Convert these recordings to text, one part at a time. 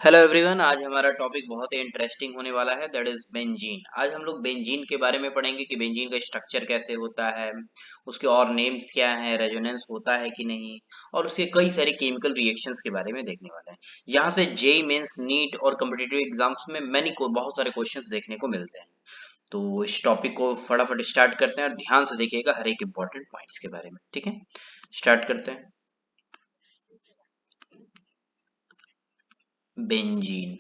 Hello everyone. आज हमारा topic बहुत ही इंटरेस्टिंग होने वाला है, दैट इज बेंजीन। आज हम लोग बेंजीन के बारे में पढ़ेंगे कि बेंजीन का स्ट्रक्चर कैसे होता है, उसके और नेम्स क्या हैं, रेजोनेंस होता है कि नहीं, और उसके कई सारे केमिकल रिएक्शंस के बारे में देखने वाले हैं। यहाँ से जेई मेंस, नीट और कम्पिटिटिव एग्जाम्स में बहुत सारे क्वेश्चंस देखने को मिलते हैं। तो इस टॉपिक को फटाफट स्टार्ट करते हैं और ध्यान से देखिएगा हर एक इंपॉर्टेंट पॉइंट्स के बारे में। ठीक है, स्टार्ट करते हैं। बेंजीन,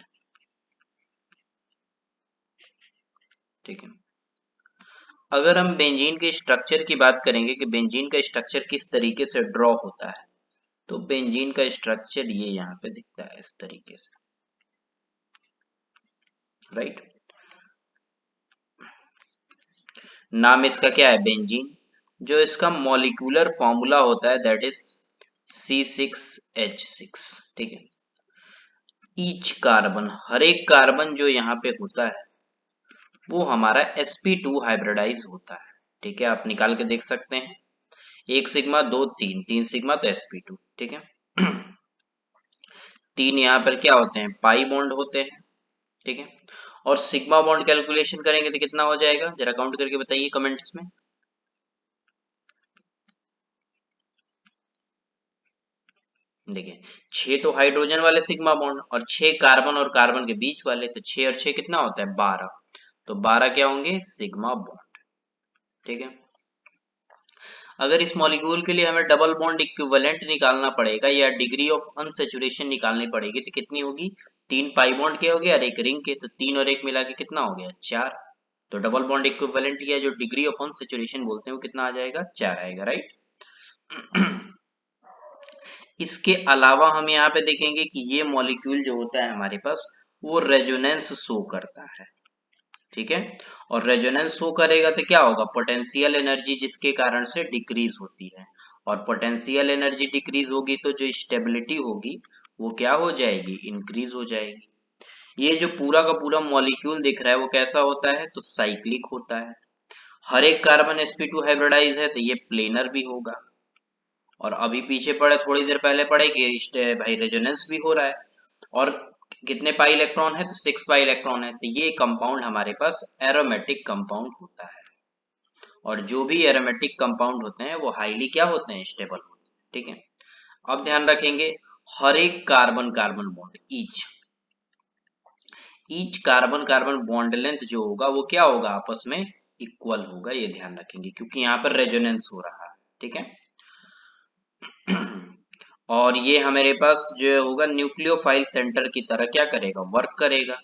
ठीक है। अगर हम बेंजीन के स्ट्रक्चर की बात करेंगे कि बेंजीन का स्ट्रक्चर किस तरीके से ड्रॉ होता है, तो बेंजीन का स्ट्रक्चर ये यहाँ पे दिखता है इस तरीके से, राइट। नाम इसका क्या है? बेंजीन। जो इसका मॉलिक्यूलर फॉर्मूला होता है दैट इज C6H6, ठीक है। ईच कार्बन, हर एक कार्बन जो यहाँ पे होता है वो हमारा sp2 हाइब्रिडाइज होता है, ठीक है। आप निकाल के देख सकते हैं, एक सिग्मा दो तीन, तीन सिग्मा तो sp2, ठीक है। तीन यहाँ पर क्या होते हैं? पाई बॉन्ड होते हैं, ठीक है। और सिग्मा बॉन्ड कैलकुलेशन करेंगे तो कितना हो जाएगा, जरा काउंट करके बताइए कमेंट्स में। देखिए, छह तो हाइड्रोजन वाले सिग्मा बॉन्ड और छह कार्बन और कार्बन के बीच वाले, तो छह और छह कितना होता है? 12। तो 12 क्या होंगे? सिग्मा बॉन्ड, ठीक है। अगर इस मॉलिक्यूल के लिए हमें डबल बॉन्ड इक्विवेलेंट निकालना पड़ेगा या डिग्री ऑफ अनसेचुरेशन निकालनी पड़ेगी तो कितनी होगी? तीन पाई बॉन्ड के हो गए और एक रिंग के, तो तीन और एक मिला के कितना हो गया? 4। तो डबल बॉन्ड इक्विवेलेंट या जो डिग्री ऑफ अनसेचुरेशन बोलते हैं वो कितना आ जाएगा? 4 आएगा, राइट। इसके अलावा हम यहाँ पे देखेंगे कि ये मॉलिक्यूल जो होता है हमारे पास वो रेजोनेंस शो करता है, ठीक है। और रेजोनेंस शो करेगा तो क्या होगा? पोटेंशियल एनर्जी जिसके कारण से डिक्रीज होती है, और पोटेंशियल एनर्जी डिक्रीज होगी तो जो स्टेबिलिटी होगी वो क्या हो जाएगी? इंक्रीज हो जाएगी। ये जो पूरा का पूरा मॉलिक्यूल दिख रहा है वो कैसा होता है? तो साइक्लिक होता है। हर एक कार्बन sp2 हाइब्रिडाइज है तो ये प्लेनर भी होगा। और अभी पीछे पड़े, थोड़ी देर पहले पढ़े कि भाई रेजोनेंस भी हो रहा है। और कितने पाई इलेक्ट्रॉन है? तो 6 पाई इलेक्ट्रॉन है, तो ये कंपाउंड हमारे पास एरोमेटिक कंपाउंड होता है। और जो भी एरोमेटिक कंपाउंड होते हैं वो हाईली क्या होते हैं? स्टेबल होते हैं, ठीक है। अब ध्यान रखेंगे, हर एक carbon carbon bond, each carbon carbon bond length जो होगा वो क्या होगा? आपस में इक्वल होगा, ये ध्यान रखेंगे क्योंकि यहाँ पर रेजोनेंस हो रहा है, ठीक है। और ये हमारे पास जो होगा न्यूक्लियोफाइल सेंटर की तरह क्या करेगा? वर्क करेगा,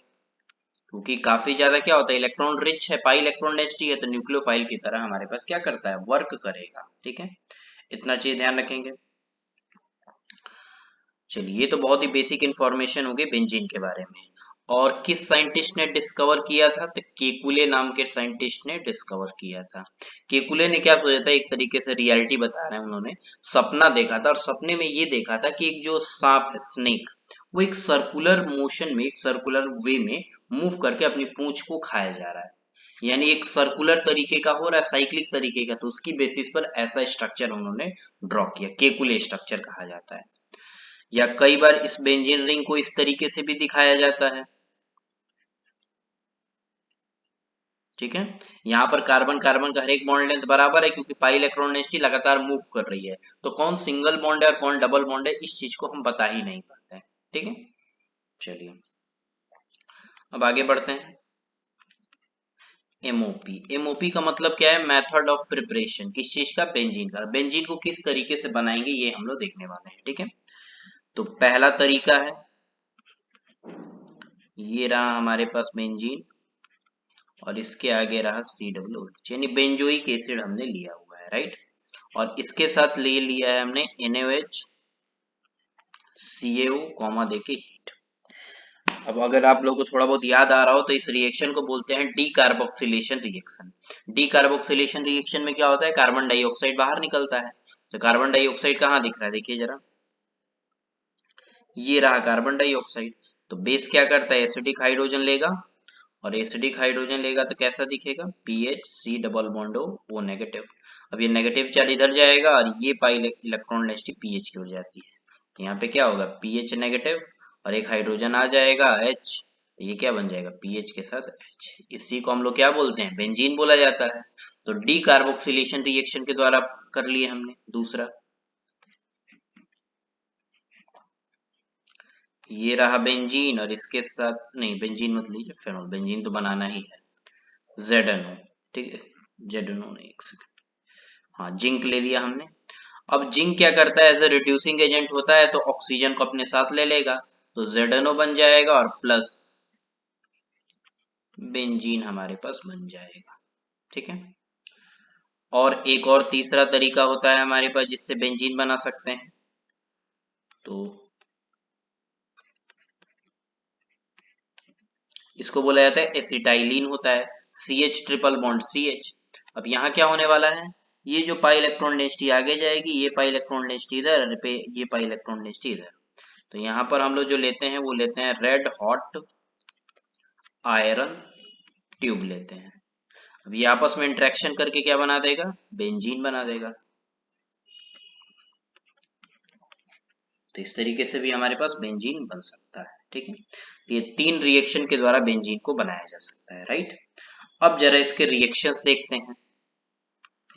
क्योंकि काफी ज्यादा क्या होता है? इलेक्ट्रॉन रिच है, पाई इलेक्ट्रॉन डेंसिटी है, तो न्यूक्लियोफाइल की तरह हमारे पास क्या करता है? वर्क करेगा, ठीक है। इतना चीज ध्यान रखेंगे। चलिए, ये तो बहुत ही बेसिक इंफॉर्मेशन हो गई बेंजीन के बारे में। और किस साइंटिस्ट ने डिस्कवर किया था? तो केकुले नाम के साइंटिस्ट ने डिस्कवर किया था। केकुले ने क्या सोचा था? एक तरीके से रियलिटी बता रहे हैं उन्होंने। सपना देखा था और सपने में ये देखा था कि एक जो सांप है, स्नेक, वो एक सर्कुलर मोशन में, एक सर्कुलर वे में मूव करके अपनी पूंछ को खाया जा रहा है। यानी एक सर्कुलर तरीके का हो रहा है, साइक्लिक तरीके का। तो उसकी बेसिस पर ऐसा स्ट्रक्चर उन्होंने ड्रॉ किया, केकुले स्ट्रक्चर कहा जाता है। या कई बार इस बेंजीन रिंग को इस तरीके से भी दिखाया जाता है, ठीक है। यहाँ पर कार्बन कार्बन का हर एक बॉन्ड लेंथ बराबर है क्योंकि पाई इलेक्ट्रॉन डेंसिटी लगातार मूव कर रही है। तो कौन सिंगल बॉन्ड है और कौन डबल बॉन्ड है, इस चीज को हम बता ही नहीं पाते हैं, ठीक है। चलिए, अब आगे बढ़ते हैं। एमओपी, एमओपी का मतलब क्या है? Method of preparation. किस चीज का? बेंजीन का। बेंजीन को किस तरीके से बनाएंगे ये हम लोग देखने वाले हैं, ठीक है। तो पहला तरीका है, ये रहा हमारे पास बेंजीन, और इसके आगे रहा COOH, यानी बेंजोइक एसिड हमने लिया हुआ है, राइट। और इसके साथ ले लिया है हमने NaOH, CaO कॉमा देके हीट। अब अगर आप लोगों को थोड़ा बहुत याद आ रहा हो तो इस रिएक्शन को बोलते हैं D carboxylation reaction. D carboxylation reaction में क्या होता है? कार्बन डाइऑक्साइड बाहर निकलता है। तो कार्बन डाइऑक्साइड कहाँ दिख रहा है? देखिए जरा, ये रहा कार्बन डाइऑक्साइड। तो बेस क्या करता है? एसिडिक हाइड्रोजन लेगा, और एसिडिक हाइड्रोजन लेगा तो कैसा दिखेगा? PHC double bond O negative. अब ये नेगेटिव चार्ज इधर जाएगा और ये पाई इलेक्ट्रॉन डेंसिटी पीएच की हो जाती है। तो यहाँ पे क्या होगा? पीएच नेगेटिव, और एक हाइड्रोजन आ जाएगा H, तो ये क्या बन जाएगा पीएच के साथ H। इसी को हम लोग क्या बोलते हैं बेंजीन बोला जाता है। तो डी कार्बोक्सिलेशन रिएक्शन के द्वारा कर लिए हमने दूसरा। ये रहा बेंजीन और इसके साथ नहीं बेंजीन मत लीजिए फेनोल, बेंजीन तो बनाना ही है ZNO, ठीक है ZNO नहीं एक सेकंड, हाँ जिंक ले लिया हमने। अब जिंक क्या करता है एज ए रिड्यूसिंग एजेंट होता है तो ऑक्सीजन को अपने साथ ले लेगा, तो ZNO बन जाएगा और प्लस बेंजीन हमारे पास बन जाएगा, ठीक है। और एक और तीसरा तरीका होता है हमारे पास जिससे बेंजीन बना सकते हैं, तो इसको बोला जाता है एसिटाइलिन होता है, CH ट्रिपल बॉन्ड CH। अब यहाँ क्या होने वाला है, ये जो पाई इलेक्ट्रॉन डेंसिटी आगे जाएगी, ये पाई इलेक्ट्रॉन डेंसिटी इधर पे, ये पाई इलेक्ट्रॉन डेंसिटी इधर। तो यहाँ पर हम लोग जो लेते हैं वो लेते हैं रेड हॉट आयरन ट्यूब लेते हैं। अब ये आपस में इंटरेक्शन करके क्या बना देगा बेंजीन बना देगा। तो इस तरीके से भी हमारे पास बेंजीन बन सकता है, ठीक है। तो ये 3 रिएक्शन के द्वारा बेंजीन को बनाया जा सकता है, राइट। अब जरा इसके रिएक्शंस देखते हैं।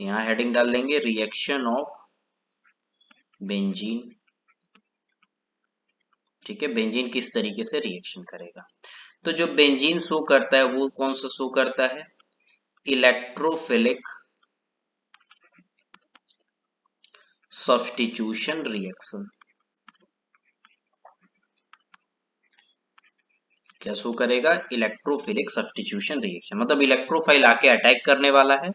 यहाँ हेडिंग डाल लेंगे रिएक्शन ऑफ बेंजीन, ठीक है। बेंजीन किस तरीके से रिएक्शन करेगा, तो जो बेंजीन शो करता है वो कौन सा शो करता है इलेक्ट्रोफिलिक सब्स्टिट्यूशन रिएक्शन। क्या शो करेगा इलेक्ट्रोफिलिक सब्स्टिट्यूशन रिएक्शन, मतलब इलेक्ट्रोफाइल आके अटैक करने वाला है।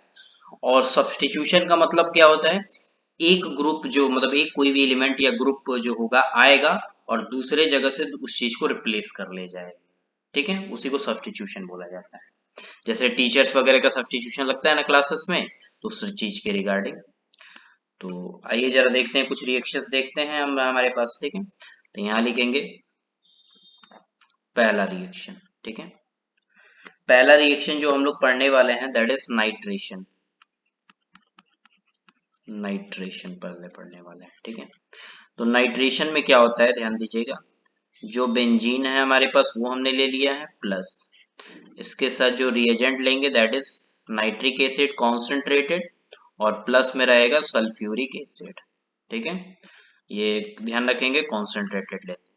और सब्स्टिट्यूशन का मतलब क्या होता है, एक ग्रुप जो मतलब एक कोई भी एलिमेंट या ग्रुप जो होगा आएगा और दूसरे जगह से उस चीज को रिप्लेस कर ले जाएगा, ठीक है, उसी को सब्स्टिट्यूशन बोला जाता है। जैसे टीचर्स वगैरह का सब्स्टिट्यूशन लगता है ना क्लासेस में, तो उस चीज के रिगार्डिंग। तो आइए जरा देखते हैं कुछ रिएक्शंस देखते हैं हम हमारे पास, ठीक है। तो यहाँ लिखेंगे पहला रिएक्शन, ठीक है। पहला रिएक्शन जो हम लोग पढ़ने वाले हैं दैट इज नाइट्रेशन, नाइट्रेशन पहले पढ़ने वाले हैं, ठीक है। तो नाइट्रेशन में क्या होता है ध्यान दीजिएगा, जो बेंजीन है हमारे पास वो हमने ले लिया है प्लस इसके साथ जो रिएजेंट लेंगे that is nitric acid concentrated और प्लस में रहेगा सल्फ्यूरिक एसिड, ठीक है। ये ध्यान रखेंगे कॉन्सेंट्रेटेड लेते,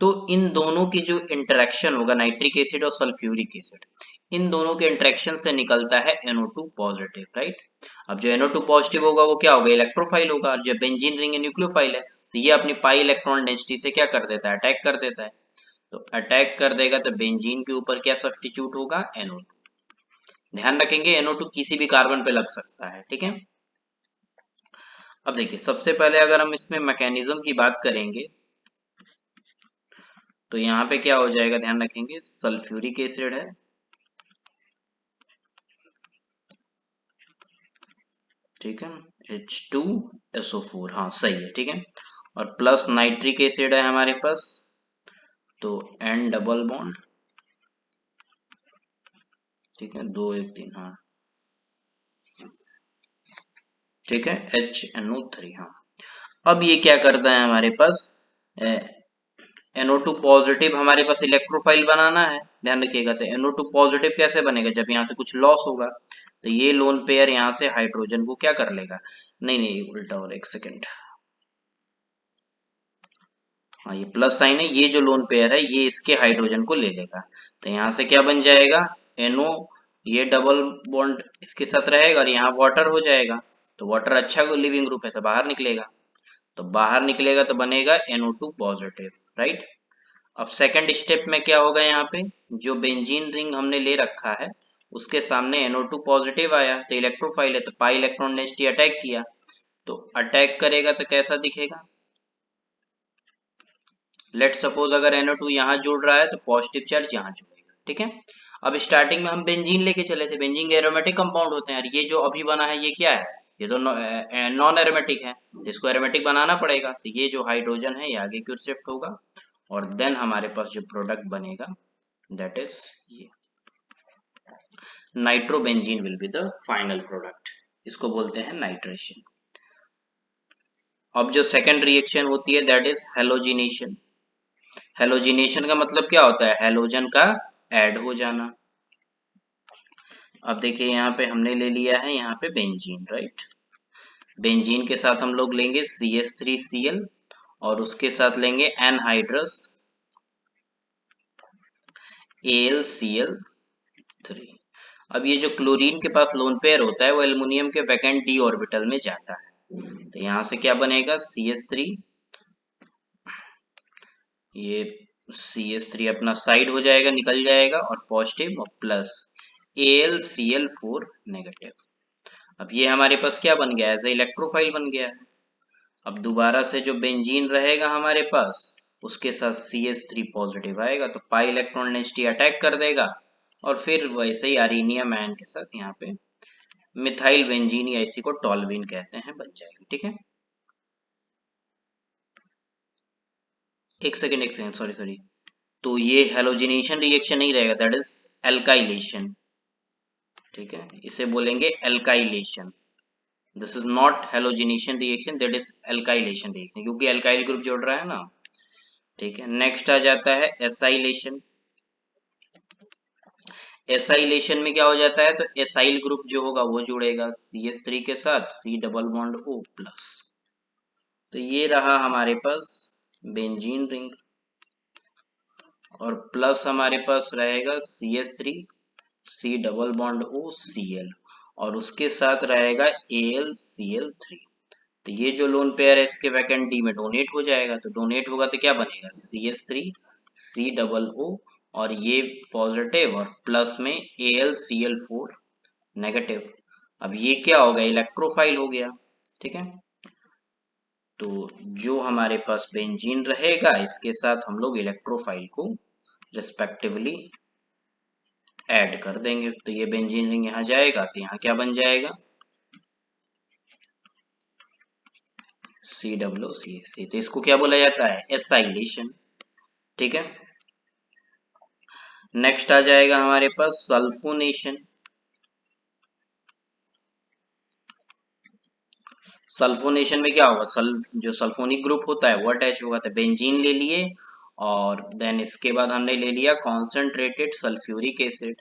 तो इन दोनों की जो इंटरेक्शन होगा नाइट्रिक एसिड और सल्फ्यूरिक एसिड, इन दोनों के इंटरेक्शन से निकलता है NO2 पॉजिटिव, राइट। अब जो NO2 पॉजिटिव होगा वो क्या होगा इलेक्ट्रोफाइल होगा, और जो बेंजीन रिंग है न्यूक्लियोफाइल है, तो ये अपनी पाई इलेक्ट्रॉन डेंसिटी से क्या कर देता है अटैक कर देता है। तो अटैक कर देगा तो बेंजीन के ऊपर क्या सब्स्टिट्यूट होगा NO2। ध्यान रखेंगे NO2 किसी भी कार्बन पे लग सकता है, ठीक है। अब देखिए सबसे पहले अगर हम इसमें मैकेनिज्म की बात करेंगे तो यहाँ पे क्या हो जाएगा ध्यान रखेंगे सल्फ्यूरिक एसिड है, ठीक है H2SO4, हाँ सही है, ठीक है। और प्लस नाइट्रिक एसिड है हमारे पास, तो N डबल बॉन्ड, ठीक है 2 1 3, हाँ ठीक है HNO3, हाँ। अब ये क्या करता है हमारे पास NO2 पॉजिटिव हमारे पास इलेक्ट्रोफाइल बनाना है, ध्यान रखिएगा। तो NO2 पॉजिटिव कैसे बनेगा जब यहाँ से कुछ लॉस होगा, तो ये लोन पेयर यहाँ से हाइड्रोजन को क्या कर लेगा, नहीं नहीं उल्टा हो रहा एक सेकेंड, हाँ ये प्लस साइन है, ये जो लोन पेयर है ये इसके हाइड्रोजन को ले लेगा। तो यहाँ से क्या बन जाएगा NO, ये डबल बॉन्ड इसके साथ रहेगा और यहाँ वाटर हो जाएगा। तो वाटर अच्छा लिविंग ग्रुप है तो बाहर निकलेगा, तो बाहर निकलेगा तो बनेगा NO2 पॉजिटिव, राइट। अब सेकंड स्टेप में क्या होगा, यहाँ पे जो बेंजीन रिंग हमने ले रखा है उसके सामने NO2 पॉजिटिव आया, तो इलेक्ट्रोफाइल है तो पाई इलेक्ट्रॉन डेंसिटी अटैक किया, तो अटैक करेगा तो कैसा दिखेगा, लेट सपोज अगर NO2 यहाँ जुड़ रहा है तो पॉजिटिव चार्ज यहाँ जुड़ेगा, ठीक है। अब स्टार्टिंग में हम बेंजीन लेके चले थे, बेंजीन के एरोमेटिक कंपाउंड होते हैं, और ये जो अभी बना है ये क्या है, ये तो नॉन एरोमेटिक है, तो इसको एरोमेटिक बनाना पड़ेगा। तो ये जो हाइड्रोजन है ये आगे की ओर शिफ्ट होगा और देन हमारे पास जो प्रोडक्ट बनेगा दैट इज ये nitrobenzene will be the final product, इसको बोलते हैं नाइट्रेशन। अब जो सेकंड रिएक्शन होती है दैट इज हेलोजिनेशन, हेलोजिनेशन का मतलब क्या होता है? हेलोजन का ऐड हो जाना। अब देखिए यहाँ पे हमने ले लिया है यहाँ पे बेंजीन, राइट। बेंजीन के साथ हम लोग लेंगे CH3Cl और उसके साथ लेंगे एनहाइड्रस AlCl3। अब ये जो क्लोरीन के पास लोन पेयर होता है वो एल्युमिनियम के वैकेंट d ऑर्बिटल में जाता है। तो यहाँ से क्या बनेगा? CH3, ये CH3 अपना साइड हो जाएगा, निकल जाएगा, और पॉजिटिव और प्लस AlCl4 नेगेटिव। अब ये हमारे पास क्या बन गया? एज ए इलेक्ट्रोफाइल बन गया है। अब दोबारा से जो बेंजीन रहेगा हमारे पास उसके साथ CH3 पॉजिटिव आएगा तो पाई इलेक्ट्रॉन डेंसिटी अटैक कर देगा और फिर वैसे ही अरेनियम आयन के साथ यहाँ पे मिथाइल बेंजीन या इसी को टॉल्यूइन कहते हैं बन जाएगी। ठीक है, एक सेकेंड सॉरी। तो ये हेलोजिनेशन रिएक्शन नहीं रहेगा, दैट इज एल्काइलेशन। ठीक है, इसे बोलेंगे alkylation. This is not halogenation reaction, that is alkylation reaction, क्योंकि एल्काइल ग्रुप जुड़ रहा है ना। ठीक है, नेक्स्ट आ जाता है एसाइलेशन। एसाइलेशन में क्या हो जाता है? तो एसाइल ग्रुप जो होगा वो जुड़ेगा CH3 के साथ C double bond O plus. तो ये रहा हमारे पास बेंजीन रिंग और प्लस हमारे पास रहेगा CH3 C double bond O Cl और उसके साथ रहेगा AlCl3। तो ये जो लोन पेयर है इसके वैकेंट डी में डोनेट हो जाएगा, तो डोनेट होगा तो क्या बनेगा? CH3 C डबल O और ये पॉजिटिव और प्लस में AlCl4 नेगेटिव। अब ये क्या हो गया? इलेक्ट्रोफाइल हो गया। ठीक है, तो जो हमारे पास बेंजीन रहेगा इसके साथ हम लोग इलेक्ट्रोफाइल को रिस्पेक्टिवली ऐड कर देंगे। तो ये बेंजीन रिंग यहाँ जाएगा तो यहाँ क्या बन जाएगा? COOCl। तो इसको क्या बोला जाता है? एसाइलेशन। ठीक है, नेक्स्ट आ जाएगा हमारे पास सल्फोनेशन। सल्फोनेशन में क्या होगा? जो सल्फोनिक ग्रुप होता है वो अटैच होगा। तो बेंजीन ले लिए और देन इसके बाद हमने ले लिया कॉन्सेंट्रेटेड सल्फ्यूरिक एसिड।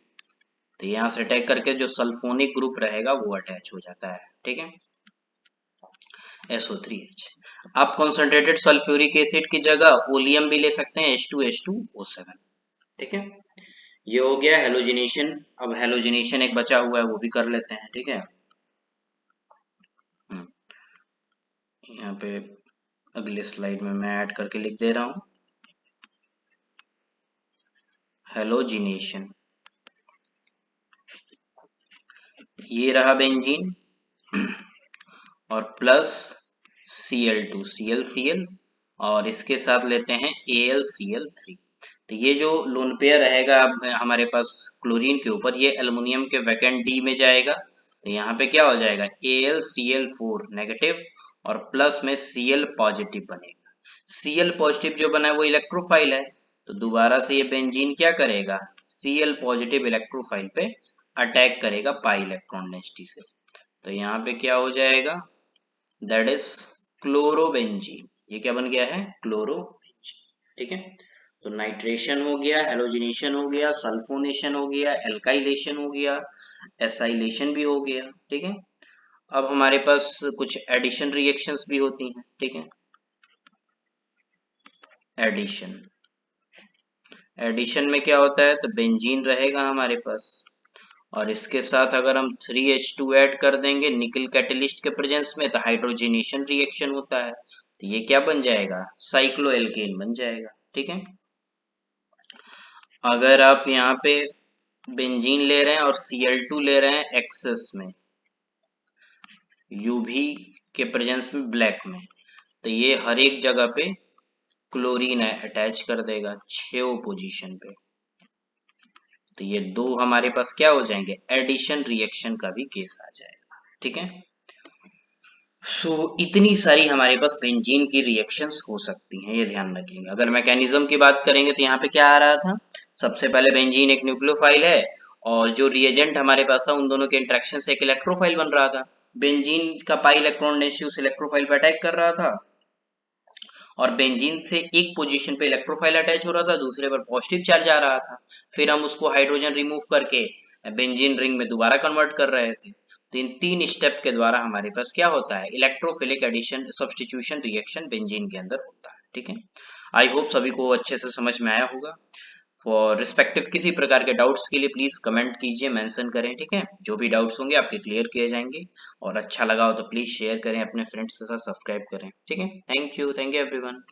तो यहाँ से अटैक करके जो सल्फोनिक ग्रुप रहेगा वो अटैच हो जाता है। ठीक है, SO3H। आप कॉन्सेंट्रेटेड सल्फ्यूरिक एसिड की जगह ओलियम भी ले सकते हैं, H2H2O7। ठीक है, ये हो गया हेलोजिनेशन। अब हेलोजिनेशन एक बचा हुआ है वो भी कर लेते हैं। ठीक है, यहाँ पे अगले स्लाइड में मैं ऐड करके लिख दे रहा हूँ हेलोजिनेशन। ये रहा बेंजीन और प्लस Cl2ClCl और इसके साथ लेते हैं AlCl3। तो ये जो लोन पेयर रहेगा अब हमारे पास क्लोरीन के ऊपर, ये एल्युमिनियम के वैकेंट डी में जाएगा। तो यहाँ पे क्या हो जाएगा? AlCl4 नेगेटिव और प्लस में Cl पॉजिटिव बनेगा। Cl पॉजिटिव जो बना है वो इलेक्ट्रोफाइल है, तो दोबारा से ये बेंजीन क्या करेगा? Cl पॉजिटिव इलेक्ट्रोफाइल पे अटैक करेगा पाई इलेक्ट्रॉन डेंसिटी से। तो यहाँ पे क्या हो जाएगा? That is chlorobenzene. ये क्या बन गया है? क्लोरोबेंजीन। ठीक है, तो नाइट्रेशन हो गया, हेलोजिनेशन हो गया, सल्फोनेशन हो गया, एल्काइलेशन हो गया, एसाइलेशन भी हो गया। ठीक है, अब हमारे पास कुछ एडिशन रिएक्शंस भी होती हैं। ठीक है, एडिशन। एडिशन में क्या होता है? तो बेंजीन रहेगा हमारे पास और इसके साथ अगर हम 3H2 ऐड कर देंगे निकल कैटलिस्ट के प्रेजेंस में तो हाइड्रोजनेशन रिएक्शन होता है। तो ये क्या बन जाएगा? साइक्लोएल्केन बन जाएगा। ठीक है, अगर आप यहाँ पे बेंजीन ले रहे हैं और Cl2 ले रहे हैं एक्सेस में UV के प्रेजेंस में ब्लैक में, तो ये हर एक जगह पे क्लोरीन अटैच कर देगा 6 पोजीशन पे। तो ये दो हमारे पास क्या हो जाएंगे? एडिशन रिएक्शन का भी केस आ जाएगा। ठीक है, इतनी सारी हमारे पास बेंजीन की रिएक्शंस हो सकती हैं, ये ध्यान रखेंगे। अगर मैकेनिज्म की बात करेंगे तो यहाँ पे क्या आ रहा था? सबसे पहले बेंजीन एक न्यूक्लियोफाइल है और जो रिएजेंट हमारे पास था उन दोनों के इंटरेक्शन से एक इलेक्ट्रोफाइल बन रहा था। बेंजीन का पाई इलेक्ट्रॉन डेंसिटी उस इलेक्ट्रोफाइल पे अटैक कर रहा था और बेंजीन से एक पोजीशन पे इलेक्ट्रोफाइल अटैच हो रहा था, दूसरे पर पॉजिटिव चार्ज आ रहा था। फिर हम उसको हाइड्रोजन रिमूव करके बेंजीन रिंग में दोबारा कन्वर्ट कर रहे थे। तो इन 3 स्टेप के द्वारा हमारे पास क्या होता है, electrophilic addition substitution reaction benzene के अंदर होता है। ठीक है, आई होप सभी को अच्छे से समझ में आया होगा। फॉर रिस्पेक्टिव किसी प्रकार के डाउट्स के लिए प्लीज कमेंट कीजिए, मेंशन करें। ठीक है, जो भी डाउट्स होंगे आपके क्लियर किए जाएंगे। और अच्छा लगा हो तो प्लीज शेयर करें, अपने फ्रेंड्स के साथ सब्सक्राइब करें। ठीक है, थैंक यू एवरीवन।